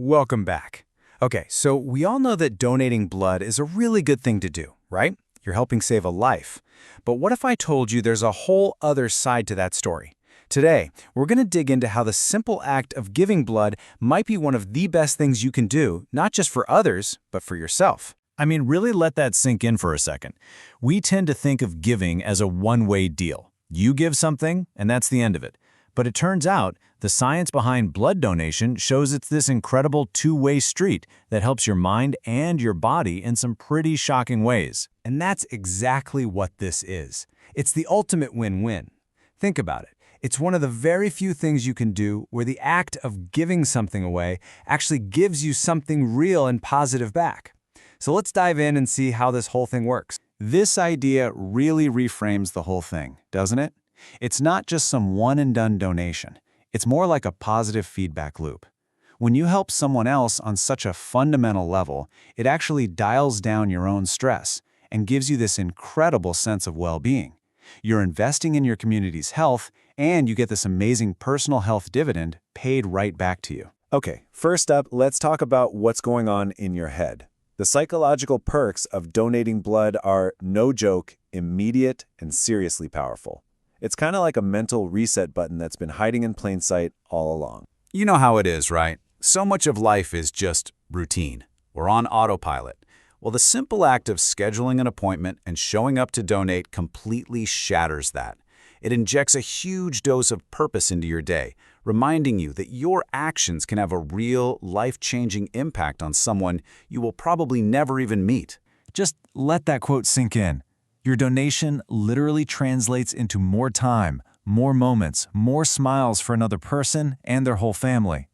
Welcome back. Okay, so we all know that donating blood is a really good thing to do, right? You're helping save a life. But what if I told you there's a whole other side to that story? Today, we're going to dig into how the simple act of giving blood might be one of the best things you can do, not just for others, but for yourself. I mean, really let that sink in for a second. We tend to think of giving as a one-way deal. You give something, and that's the end of it. But it turns out, the science behind blood donation shows it's this incredible two-way street that helps your mind and your body in some pretty shocking ways. And that's exactly what this is. It's the ultimate win-win. Think about it. It's one of the very few things you can do where the act of giving something away actually gives you something real and positive back. So let's dive in and see how this whole thing works. This idea really reframes the whole thing, doesn't it? It's not just some one-and-done donation. It's more like a positive feedback loop. When you help someone else on such a fundamental level, it actually dials down your own stress and gives you this incredible sense of well-being. You're investing in your community's health, and you get this amazing personal health dividend paid right back to you. Okay, first up, let's talk about what's going on in your head. The psychological perks of donating blood are, no joke, immediate and seriously powerful. It's kind of like a mental reset button that's been hiding in plain sight all along. You know how it is, right? So much of life is just routine. We're on autopilot. Well, the simple act of scheduling an appointment and showing up to donate completely shatters that. It injects a huge dose of purpose into your day, reminding you that your actions can have a real, life-changing impact on someone you will probably never even meet. Just let that quote sink in. Your donation literally translates into more time, more moments, more smiles for another person and their whole family.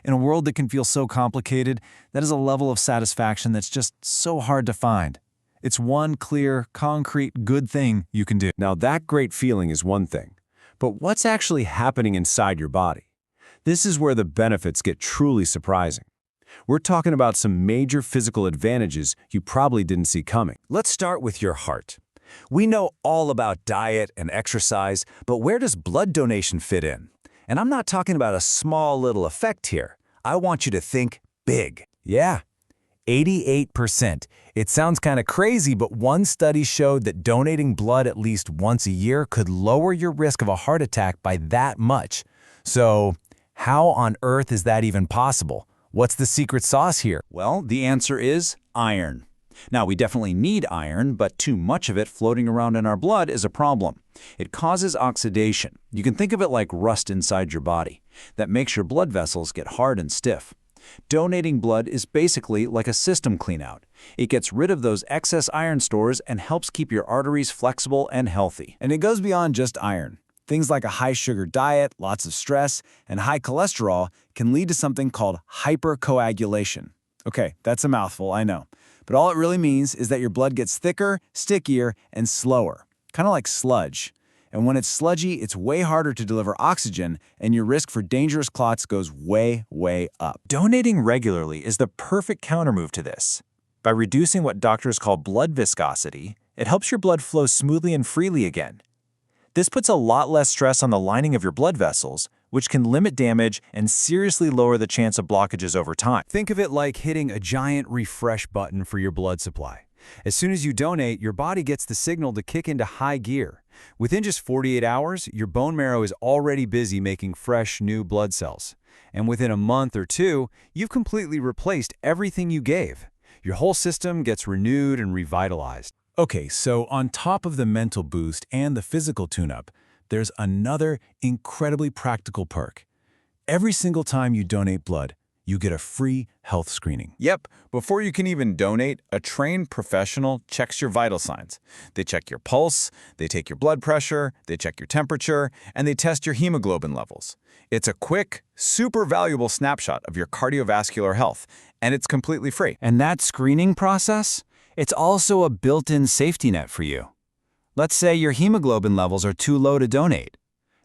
In a world that can feel so complicated, that is a level of satisfaction that's just so hard to find. It's one clear, concrete, good thing you can do. Now, that great feeling is one thing, but what's actually happening inside your body? This is where the benefits get truly surprising. We're talking about some major physical advantages you probably didn't see coming. Let's start with your heart. We know all about diet and exercise, but where does blood donation fit in? And I'm not talking about a small little effect here. I want you to think big. Yeah, 88%. It sounds kind of crazy, but one study showed that donating blood at least once a year could lower your risk of a heart attack by that much. So, how on earth is that even possible? What's the secret sauce here? Well, the answer is iron. Now, we definitely need iron, but too much of it floating around in our blood is a problem. It causes oxidation. You can think of it like rust inside your body. That makes your blood vessels get hard and stiff. Donating blood is basically like a system cleanout. It gets rid of those excess iron stores and helps keep your arteries flexible and healthy. And it goes beyond just iron. Things like a high-sugar diet, lots of stress, and high cholesterol can lead to something called hypercoagulation. Okay, that's a mouthful, I know. But all it really means is that your blood gets thicker, stickier, and slower, kind of like sludge. And when it's sludgy, it's way harder to deliver oxygen, and your risk for dangerous clots goes way, way up. Donating regularly is the perfect countermove to this. By reducing what doctors call blood viscosity, it helps your blood flow smoothly and freely again. This puts a lot less stress on the lining of your blood vessels, which can limit damage and seriously lower the chance of blockages over time. Think of it like hitting a giant refresh button for your blood supply. As soon as you donate, your body gets the signal to kick into high gear. Within just 48 hours, your bone marrow is already busy making fresh, new blood cells. And within a month or two, you've completely replaced everything you gave. Your whole system gets renewed and revitalized. Okay, so on top of the mental boost and the physical tune-up, there's another incredibly practical perk. Every single time you donate blood, you get a free health screening. Yep, before you can even donate, a trained professional checks your vital signs. They check your pulse, they take your blood pressure, they check your temperature, and they test your hemoglobin levels. It's a quick, super valuable snapshot of your cardiovascular health, and it's completely free. And that screening process? It's also a built-in safety net for you. Let's say your hemoglobin levels are too low to donate.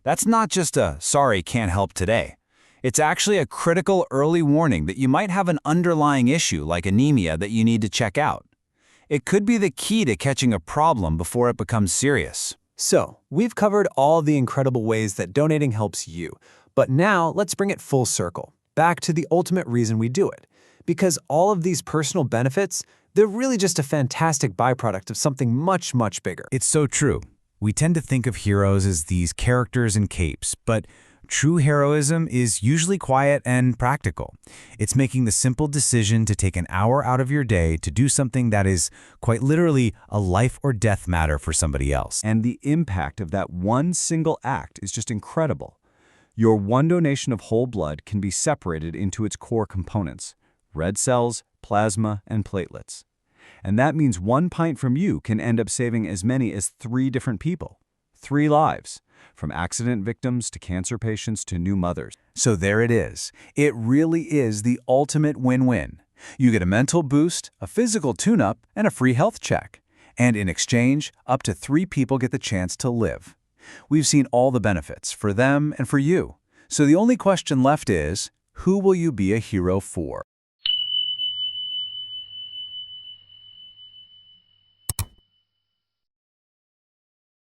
That's not just a, sorry, can't help today. It's actually a critical early warning that you might have an underlying issue like anemia that you need to check out. It could be the key to catching a problem before it becomes serious. So, we've covered all the incredible ways that donating helps you, but now let's bring it full circle. back to the ultimate reason we do it. Because all of these personal benefits, they're really just a fantastic byproduct of something much, much bigger. It's so true. We tend to think of heroes as these characters in capes, but true heroism is usually quiet and practical. It's making the simple decision to take an hour out of your day to do something that is quite literally a life or death matter for somebody else. And the impact of that one single act is just incredible. Your one donation of whole blood can be separated into its core components: red cells, plasma, and platelets. And that means 1 pint from you can end up saving as many as 3 different people. 3 lives. From accident victims to cancer patients to new mothers. So there it is. It really is the ultimate win-win. You get a mental boost, a physical tune-up, and a free health check. And in exchange, up to 3 people get the chance to live. We've seen all the benefits for them and for you. So the only question left is, who will you be a hero for?